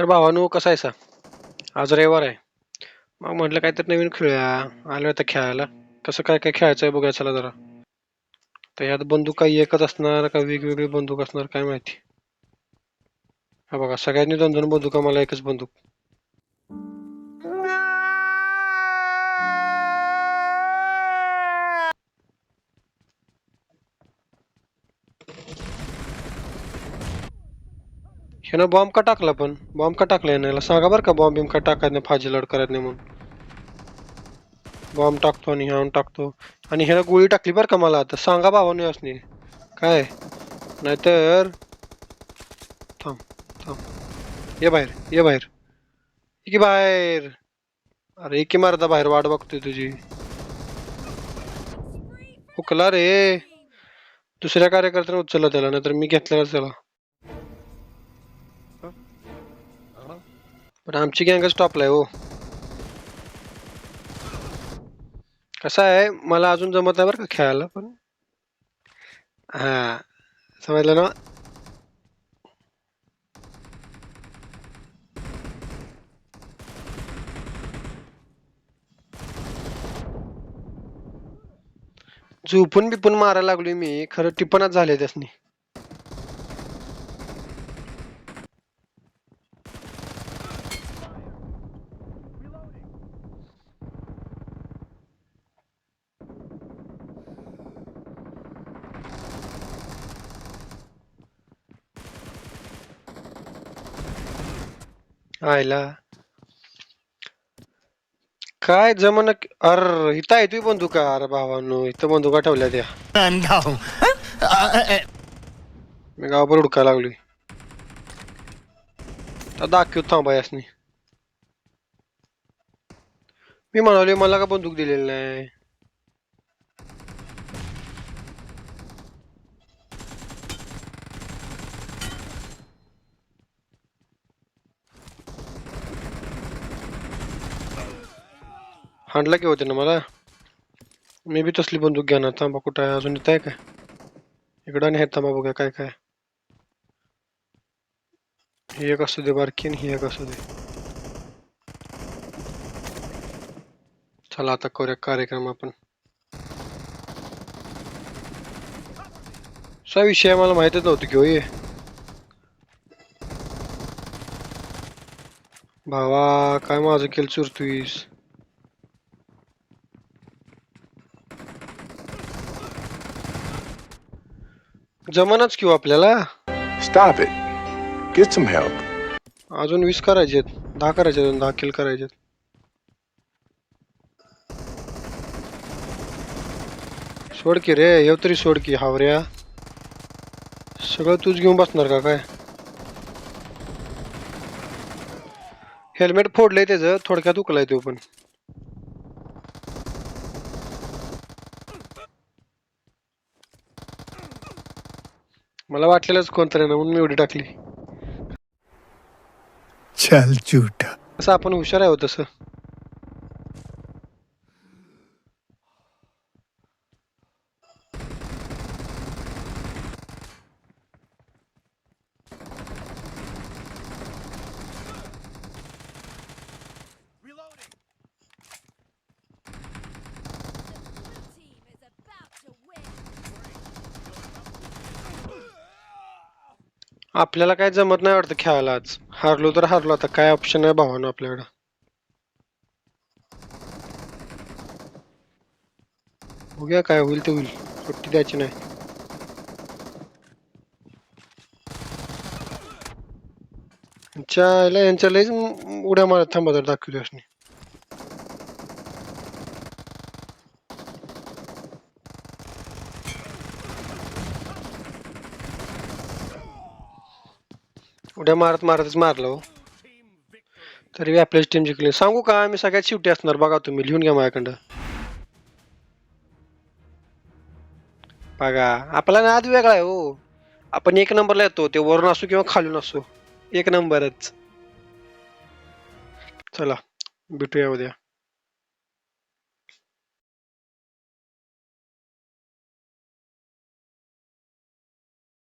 तर भावानो कसा आहेसा? आज रविवार आहे. मग म्हटलं काहीतरी नवीन खेळूया. आलो आता खेळायला. कसं काय काय खेळायचं आहे बघायला चला जरा. तर यात बंदूक काही एकच असणार का वेगवेगळी बंदूक असणार काय माहिती. हा बघा सगळ्यांनी दोन दोन बंदुका मला एकच बंदूक. ह्यानं बॉम्ब का टाकला पण? बॉम्ब का टाकला याला सांगा बरं का बॉम्ब बिम का टाकायचं नाही फाजी लढ करत नाही म्हणून. बॉम्ब टाकतो आणि ह्यानं टाकतो. आणि ह्यानं गोळी टाकली बरं का मला आता सांगा भावानो असणे. काय? नाहीतर थांब थांब ये बाहेर ये बाहेर ये की बाहेर. अरे की मारदा बाहेर वाट बघतोय तुझी. हुकला रे. दुसऱ्या कार्यकर्त्याने उचलला त्याला नाहीतर मी घेतलेला त्याला. पण आमची गँगच टॉपला आहे हो. कसं आहे मला अजून जमत नाही बरं का खेळायला पण. हा समजलं ना. झोपून बिपून मारायला लागलोय मी खरं टिपणच झाले त्यासनी. आयला काय जमन. अर इथं आहे तुम्ही बंदुका अरे भावानो इथं बंदुका ठेवल्या त्या. मी गावभर हुडकायला लागलोय. तर दाखव थांबा यासनी. मी म्हणाले मला का बंदूक दिलेली नाही. हाणला की होते ना मला. मी बी तसली बंदूक घेणार. थांबा कुठं आहे अजून इथं आहे काय? इकडं आणि हे थांबा बघा काय काय. ही एक असू दे बारकी आणि ही एक असू दे. चला आता करूया कार्यक्रम आपण. असा विषय मला माहितच नव्हतं की होय. भावा काय माझं केलं चुरतुईस. जमानाच किंवा आपल्याला. Stop it. Get some help. अजून 20 करायचे 10 करायचे 10 किल करायचे. सोड की रे येऊ तरी सोड की हावऱ्या. सगळं तूच घेऊन बसणार का काय? हेल्मेट फोडलंय त्याचं थोडक्यात उकलाय तो पण. मला वाटलेलंच कोणतरी ना म्हणून मी एवढी टाकली. चल झूठा. असं आपण हुशार आहे हो तसं. आपल्याला काय जमत नाही वाटतं खेळायला आज. हारलो तर हारलो आता काय ऑप्शन आहे भावानं आपल्याकडं. बघूया काय होईल ते होईल. सुट्टी द्यायची नाही. यांच्या लयच उड्या मारत थांबा तर दाखवली असणे. उड्या मारत मारतच मारलं हो. तरी आपल्याच टीम जिंकली. सांगू का मी सगळ्यात शेवटी असणार बघा तुम्ही लिहून घ्या माझ्याकडं. बघा आपला नाद वेगळा आहे हो. आपण एक नंबरला येतो ते वरून असो किंवा खालून असो. एक नंबरच. चला भेटूया उद्या.